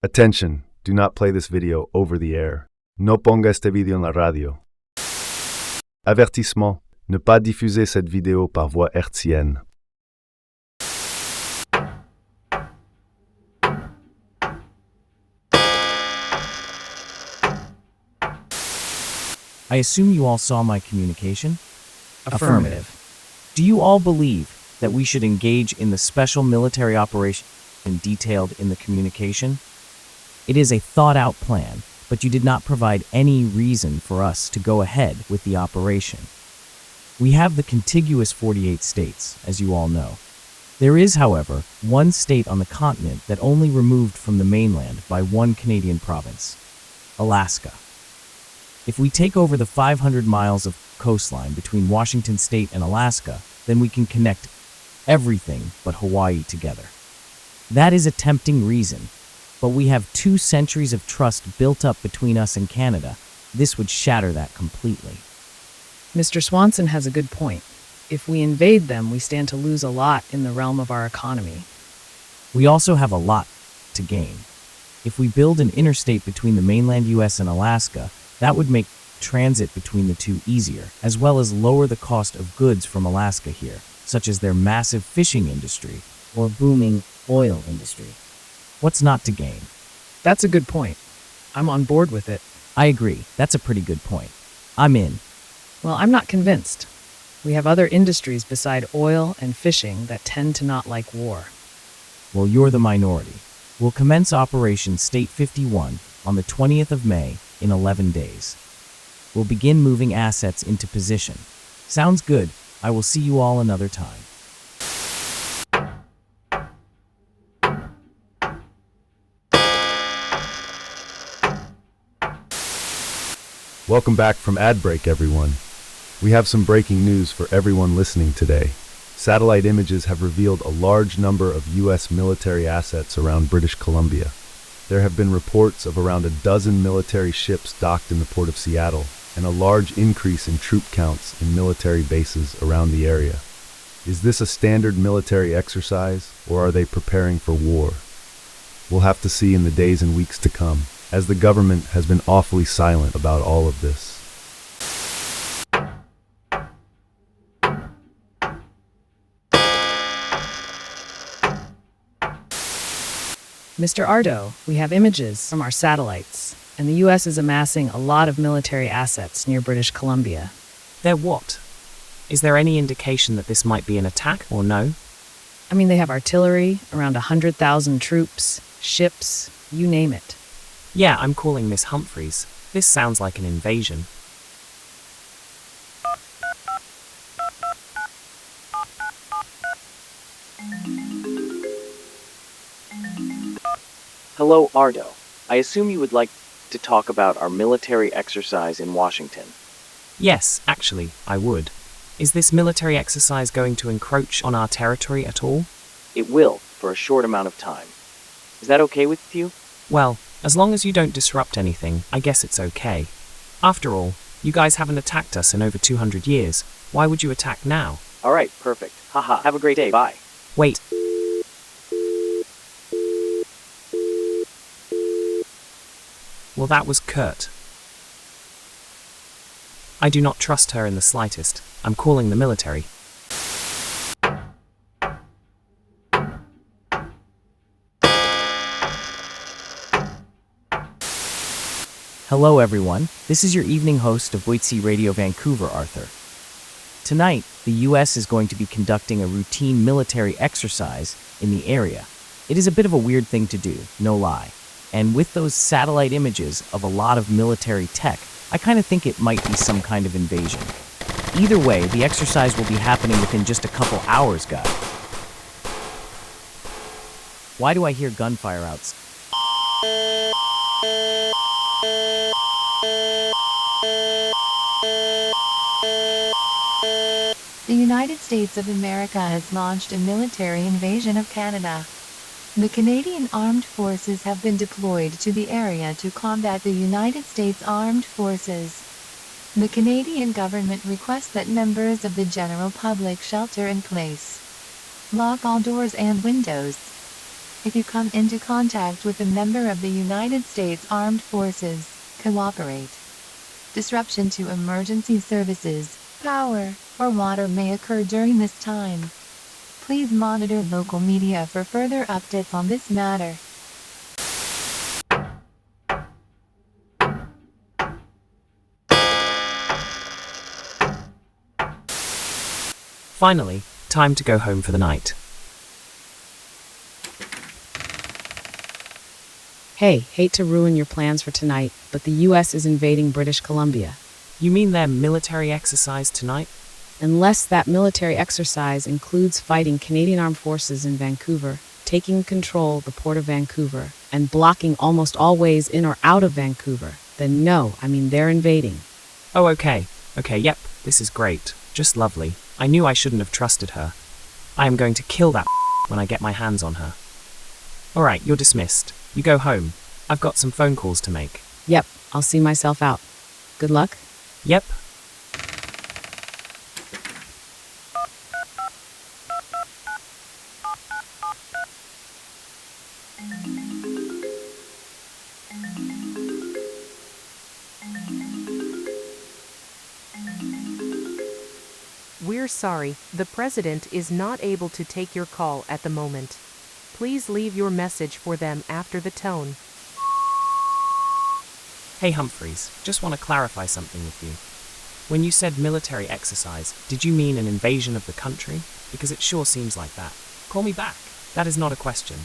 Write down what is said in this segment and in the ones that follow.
Attention, do not play this video over the air. No ponga este video en la radio. Avertissement, ne pas diffuser cette vidéo par voie hertzienne. I assume you all saw my communication? Affirmative. Do you all believe that we should engage in the special military operation detailed in the communication? It is a thought-out plan, but you did not provide any reason for us to go ahead with the operation. We have the contiguous 48 states, as you all know. There is, however, one state on the continent that only removed from the mainland by one Canadian province, Alaska. If we take over the 500 miles of coastline between Washington State and Alaska, then we can connect everything but Hawaii together. That is a tempting reason, but we have 2 centuries of trust built up between us and Canada. This would shatter that completely. Mr. Swanson has a good point. If we invade them, we stand to lose a lot in the realm of our economy. We also have a lot to gain. If we build an interstate between the mainland U.S. and Alaska, that would make transit between the two easier, as well as lower the cost of goods from Alaska here, such as their massive fishing industry or booming oil industry. What's not to gain? That's a good point. I'm on board with it. I agree. That's a pretty good point. I'm in. Well, I'm not convinced. We have other industries beside oil and fishing that tend to not like war. Well, you're the minority. We'll commence Operation State 51 on the 20th of May in 11 days. We'll begin moving assets into position. Sounds good. I will see you all another time. Welcome back from ad break, everyone. We have some breaking news for everyone listening today. Satellite images have revealed a large number of U.S. military assets around British Columbia. There have been reports of around a dozen military ships docked in the port of Seattle, and a large increase in troop counts in military bases around the area. Is this a standard military exercise, or are they preparing for war? We'll have to see in the days and weeks to come, as the government has been awfully silent about all of this. Mr. Ardo, we have images from our satellites, and the U.S. is amassing a lot of military assets near British Columbia. They're what? Is there any indication that this might be an attack or no? I mean, they have artillery, around 100,000 troops, ships, you name it. Yeah, I'm calling Miss Humphreys. This sounds like an invasion. Hello, Ardo. I assume you would like to talk about our military exercise in Washington. Yes, actually, I would. Is this military exercise going to encroach on our territory at all? It will, for a short amount of time. Is that okay with you? Well, as long as you don't disrupt anything, I guess it's okay. After all, you guys haven't attacked us in over 200 years. Why would you attack now? Alright, perfect. Haha, have a great day, bye. Wait. Well, that was Kurt. I do not trust her in the slightest. I'm calling the military. Hello, everyone. This is your evening host of WITC Radio Vancouver, Arthur. Tonight, the U.S. is going to be conducting a routine military exercise in the area. It is a bit of a weird thing to do, no lie. And with those satellite images of a lot of military tech, I kind of think it might be some kind of invasion. Either way, the exercise will be happening within just a couple hours, guys. Why do I hear gunfire outside? The United States of America has launched a military invasion of Canada. The Canadian Armed Forces have been deployed to the area to combat the United States Armed Forces. The Canadian government requests that members of the general public shelter in place. Lock all doors and windows. If you come into contact with a member of the United States Armed Forces, cooperate. Disruption to emergency services, power, or water may occur during this time. Please monitor local media for further updates on this matter. Finally, time to go home for the night. Hey, hate to ruin your plans for tonight, but the US is invading British Columbia. You mean their military exercise tonight? Unless that military exercise includes fighting Canadian Armed Forces in Vancouver, taking control of the Port of Vancouver, and blocking almost all ways in or out of Vancouver, then no, they're invading. Oh, okay. Okay, yep, this is great. Just lovely. I knew I shouldn't have trusted her. I am going to kill that when I get my hands on her. Alright, you're dismissed. You go home. I've got some phone calls to make. Yep, I'll see myself out. Good luck. Yep. We're sorry, the President is not able to take your call at the moment. Please leave your message for them after the tone. Hey Humphreys, just want to clarify something with you. When you said military exercise, did you mean an invasion of the country? Because it sure seems like that. Call me back. That is not a question.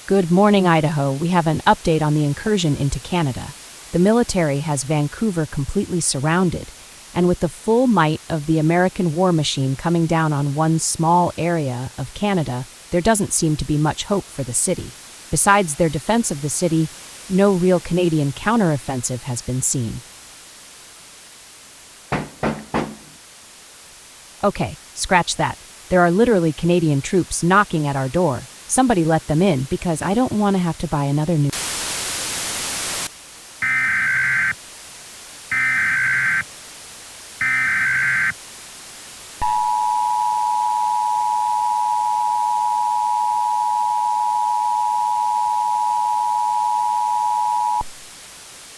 Good morning, Idaho. We have an update on the incursion into Canada. The military has Vancouver completely surrounded, and with the full might of the American war machine coming down on one small area of Canada, there doesn't seem to be much hope for the city. Besides their defense of the city, no real Canadian counteroffensive has been seen. Okay, scratch that. There are literally Canadian troops knocking at our door. Somebody let them in, because I don't want to have to buy another new...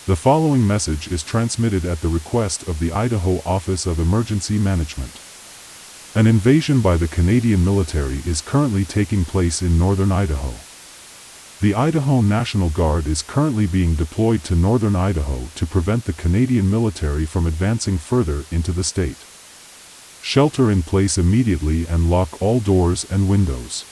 The following message is transmitted at the request of the Idaho Office of Emergency Management. An invasion by the Canadian military is currently taking place in northern Idaho. The Idaho National Guard is currently being deployed to northern Idaho to prevent the Canadian military from advancing further into the state. Shelter in place immediately and lock all doors and windows.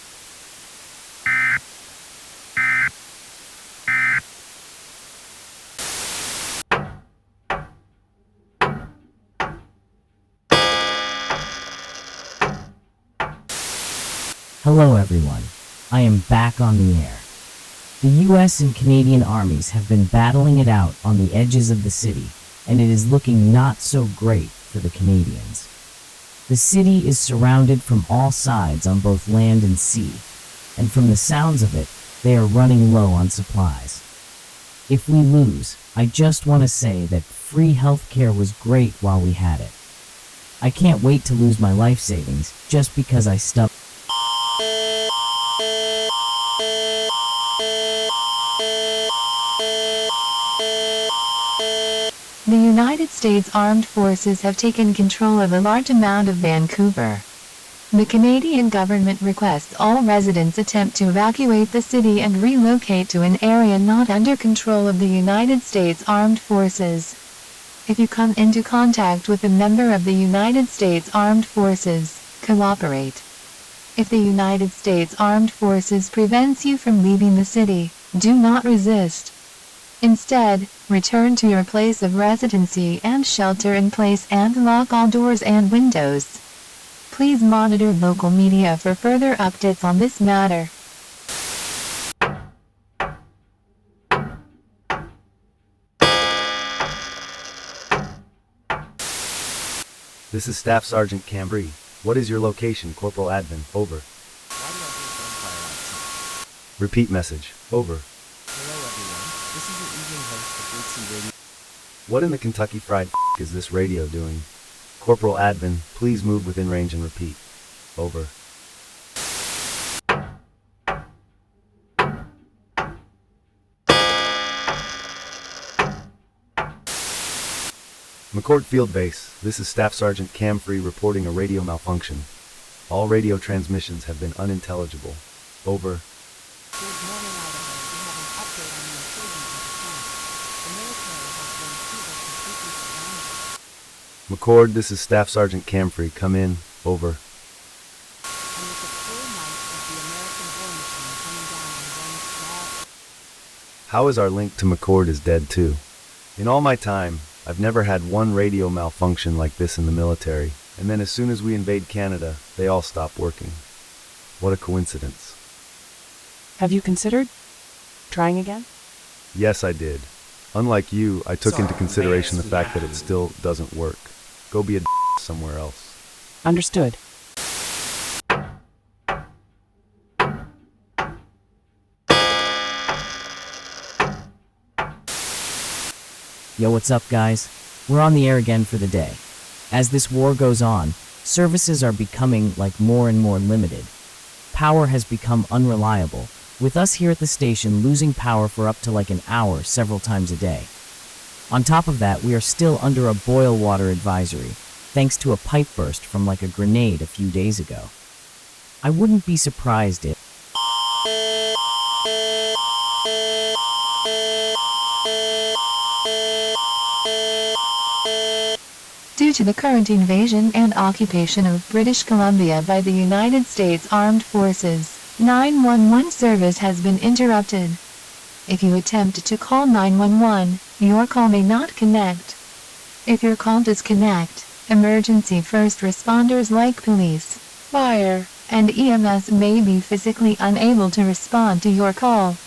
Hello everyone, I am back on the air. The US and Canadian armies have been battling it out on the edges of the city, and it is looking not so great for the Canadians. The city is surrounded from all sides on both land and sea, and from the sounds of it, they are running low on supplies. If we lose, I just want to say that free healthcare was great while we had it. I can't wait to lose my life savings just because I stuck. The United States Armed Forces have taken control of a large amount of Vancouver. The Canadian government requests all residents attempt to evacuate the city and relocate to an area not under control of the United States Armed Forces. If you come into contact with a member of the United States Armed Forces, cooperate. If the United States Armed Forces prevents you from leaving the city, do not resist. Instead, return to your place of residency and shelter in place and lock all doors and windows. Please monitor local media for further updates on this matter. This is Staff Sergeant Cambry. What is your location, Corporal Admin? Over. Repeat message. Over. Hello everyone, this is your evening host of WITC Radio. What in the Kentucky Fried is this radio doing? Corporal Admin, please move within range and repeat. Over. McCord Field Base, this is Staff Sergeant Camfrey reporting a radio malfunction. All radio transmissions have been unintelligible. Over. Good morning, Idaho. We have an update on the incursion into Canada. The military has Vancouver completely surrounded. McCord, this is Staff Sergeant Camfrey. Come in. Over. And with the full might of the American war machine coming down on one small... How is our link to McCord is dead too? In all my time, I've never had one radio malfunction like this in the military, and then as soon as we invade Canada, they all stop working. What a coincidence. Have you considered trying again? Yes, I did. Unlike you, I took into consideration the fact that it still doesn't work. Go be a somewhere else. Understood. Yo, what's up, guys? We're on the air again for the day. As this war goes on, services are becoming more and more limited. Power has become unreliable, with us here at the station losing power for up to an hour several times a day. On top of that, we are still under a boil water advisory, thanks to a pipe burst from a grenade a few days ago. I wouldn't be surprised if... Due to the current invasion and occupation of British Columbia by the United States Armed Forces, 911 service has been interrupted. If you attempt to call 911, your call may not connect. If your call does connect, emergency first responders like police, fire, and EMS may be physically unable to respond to your call.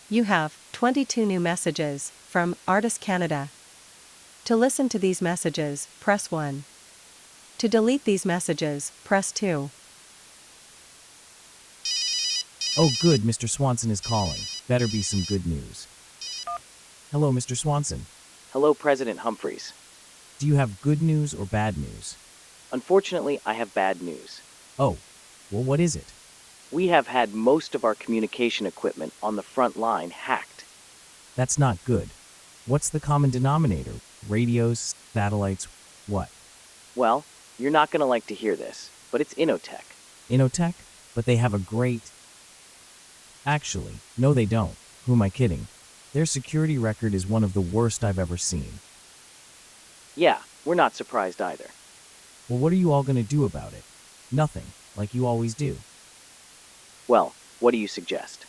You have 22 new messages from Artis Canada. To listen to these messages, press 1. To delete these messages, press 2. Oh good, Mr. Swanson is calling. Better be some good news. Hello, Mr. Swanson. Hello, President Humphreys. Do you have good news or bad news? Unfortunately, I have bad news. Oh, well, what is it? We have had most of our communication equipment on the front line hacked. That's not good. What's the common denominator? Radios, satellites, what? Well, you're not going to like to hear this, but it's Inotech. Inotech? But they have a great... Actually, no they don't. Who am I kidding? Their security record is one of the worst I've ever seen. Yeah, we're not surprised either. Well, what are you all going to do about it? Nothing, like you always do. Well, what do you suggest?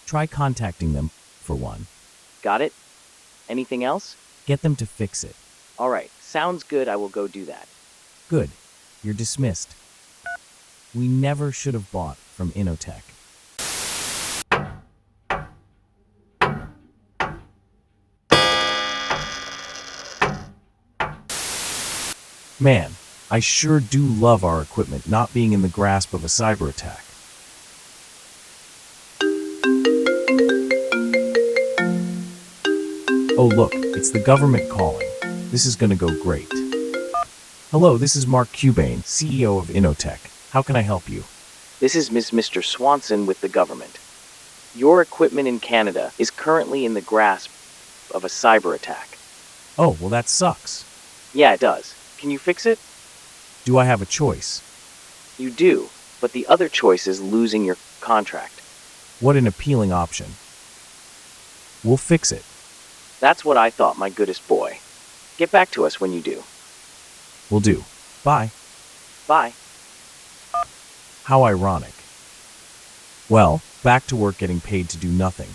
Try contacting them, for one. Got it? Anything else? Get them to fix it. All right, sounds good. I will go do that. Good. You're dismissed. We never should have bought from Inotech. Man, I sure do love our equipment not being in the grasp of a cyber attack. Oh look, it's the government calling. This is gonna go great. Hello, this is Mark Cubane, CEO of Inotech. How can I help you? This is Mr. Swanson with the government. Your equipment in Canada is currently in the grasp of a cyber attack. Oh, well that sucks. Yeah, it does. Can you fix it? Do I have a choice? You do, but the other choice is losing your contract. What an appealing option. We'll fix it. That's what I thought, my goodest boy. Get back to us when you do. Will do. Bye. Bye. How ironic. Well, back to work getting paid to do nothing.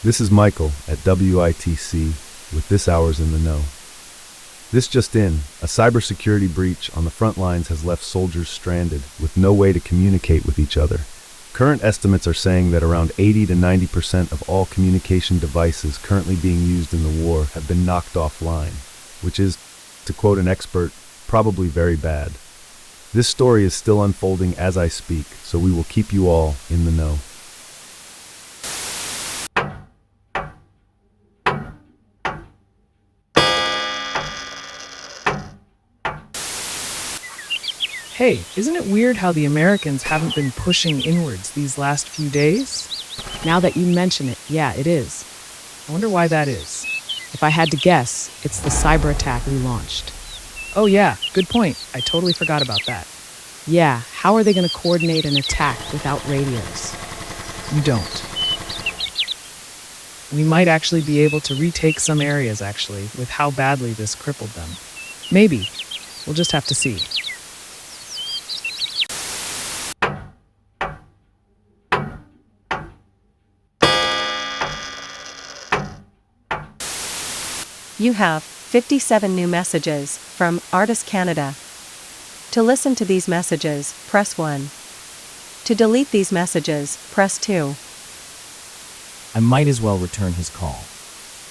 This is Michael at WITC with This Hour's in the Know. This just in, a cybersecurity breach on the front lines has left soldiers stranded with no way to communicate with each other. Current estimates are saying that around 80 to 90% of all communication devices currently being used in the war have been knocked offline, which is, to quote an expert, probably very bad. This story is still unfolding as I speak, so we will keep you all in the know. Hey, isn't it weird how the Americans haven't been pushing inwards these last few days? Now that you mention it, yeah, it is. I wonder why that is. If I had to guess, it's the cyber attack we launched. Oh yeah, good point. I totally forgot about that. Yeah, how are they going to coordinate an attack without radios? You don't. We might actually be able to retake some areas, actually, with how badly this crippled them. Maybe. We'll just have to see. You have 57 new messages from Artis Canada. To listen to these messages, press 1. To delete these messages, press 2. I might as well return his call.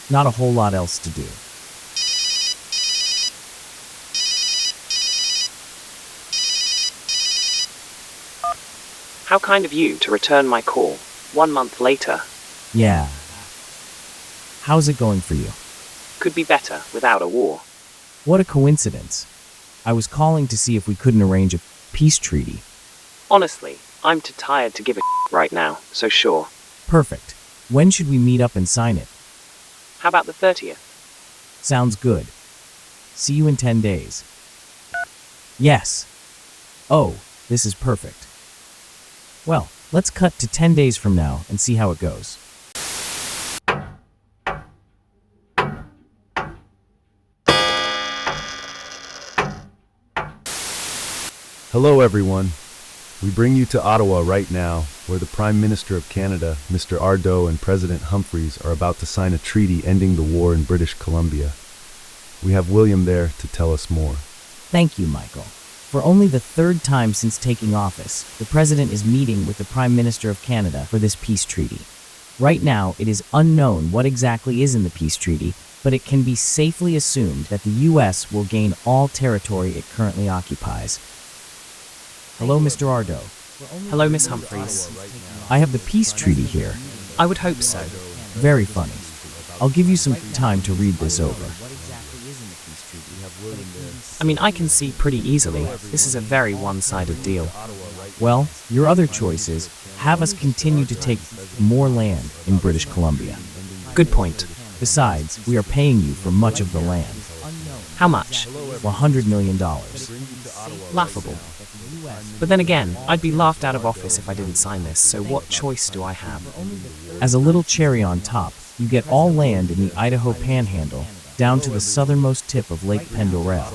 Not a whole lot else to do. How kind of you to return my call 1 month later. Yeah. How's it going for you? Could be better without a war. What a coincidence. I was calling to see if we couldn't arrange a peace treaty. Honestly, I'm too tired to give a right now, so sure. Perfect. When should we meet up and sign it? How about the 30th? Sounds good. See you in 10 days. Yes. Oh, this is perfect. Well, let's cut to 10 days from now and see how it goes. Hello everyone. We bring you to Ottawa right now, where the Prime Minister of Canada, Mr. Ardo, and President Humphreys are about to sign a treaty ending the war in British Columbia. We have William there to tell us more. Thank you, Michael. For only the third time since taking office, the President is meeting with the Prime Minister of Canada for this peace treaty. Right now, it is unknown what exactly is in the peace treaty, but it can be safely assumed that the U.S. will gain all territory it currently occupies. Hello, Mr. Ardo. Hello, Miss Humphreys. I have the peace treaty here. I would hope so. Very funny. I'll give you some time to read this over. I mean, I can see pretty easily. This is a very one-sided deal. Well, your other choice is have us continue to take more land in British Columbia. Good point. Besides, we are paying you for much of the land. How much? $100 million. Laughable. But then again, I'd be laughed out of office if I didn't sign this, so what choice do I have? As a little cherry on top, you get all land in the Idaho Panhandle down to the southernmost tip of Lake Pendorel.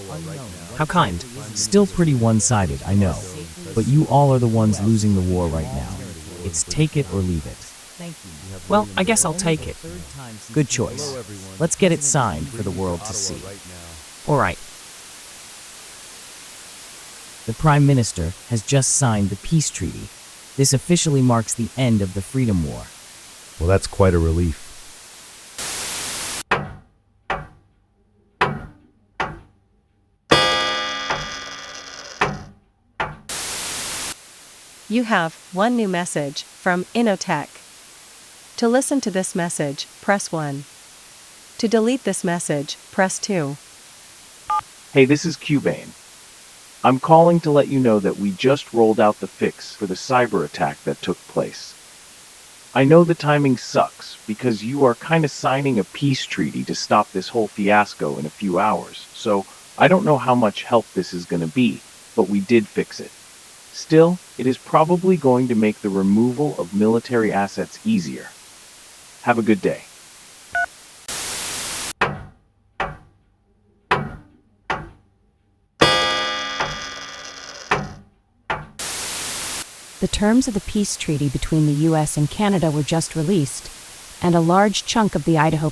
How kind. Still pretty one-sided, I know, but you all are the ones losing the war right now. It's take it or leave it. Well, I guess I'll take it. Good choice. Let's get it signed for the world to see. All right. The Prime Minister has just signed the peace treaty. This officially marks the end of the Freedom War. Well, that's quite a relief. You have one new message from Innotech. To listen to this message, press 1. To delete this message, press 2. Hey, this is Cubane. I'm calling to let you know that we just rolled out the fix for the cyber attack that took place. I know the timing sucks because you are kind of signing a peace treaty to stop this whole fiasco in a few hours, so I don't know how much help this is going to be, but we did fix it. Still, it is probably going to make the removal of military assets easier. Have a good day. The terms of the peace treaty between the U.S. and Canada were just released, and a large chunk of the Idaho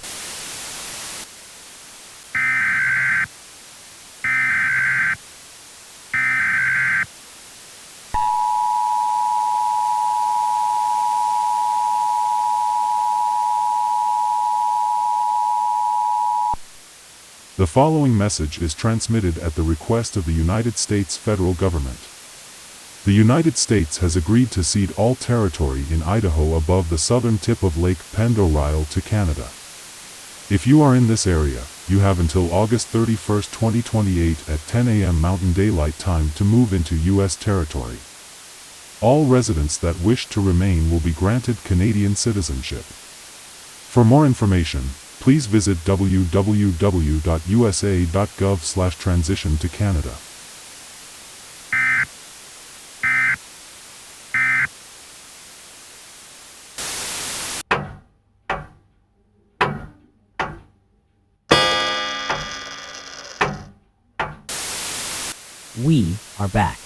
The following message is transmitted at the request of the United States federal government. The United States has agreed to cede all territory in Idaho above the southern tip of Lake Pend Oreille to Canada. If you are in this area, you have until August 31, 2028 at 10 a.m. Mountain Daylight Time to move into U.S. territory. All residents that wish to remain will be granted Canadian citizenship. For more information, please visit www.usa.gov/transition to Canada. We are back.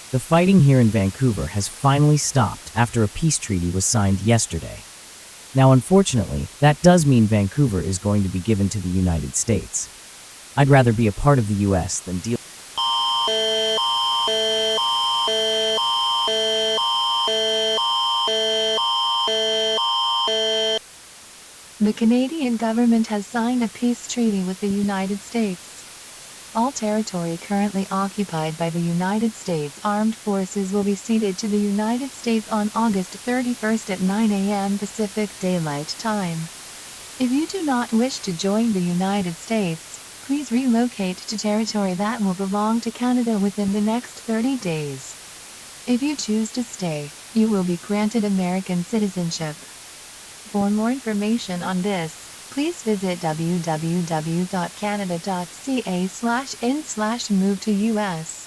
The fighting here in Vancouver has finally stopped after a peace treaty was signed yesterday. Now, unfortunately, that does mean Vancouver is going to be given to the United States. I'd rather be a part of the U.S. than deal. The Canadian government has signed a peace treaty with the United States. All territory currently occupied by the United States Armed Forces will be ceded to the United States on August 31st at 9 a.m. Pacific Daylight Time. If you do not wish to join the United States, please relocate to territory that will belong to Canada within the next 30 days. If you choose to stay, you will be granted American citizenship. For more information on this, please visit www.canada.ca/in/move to US.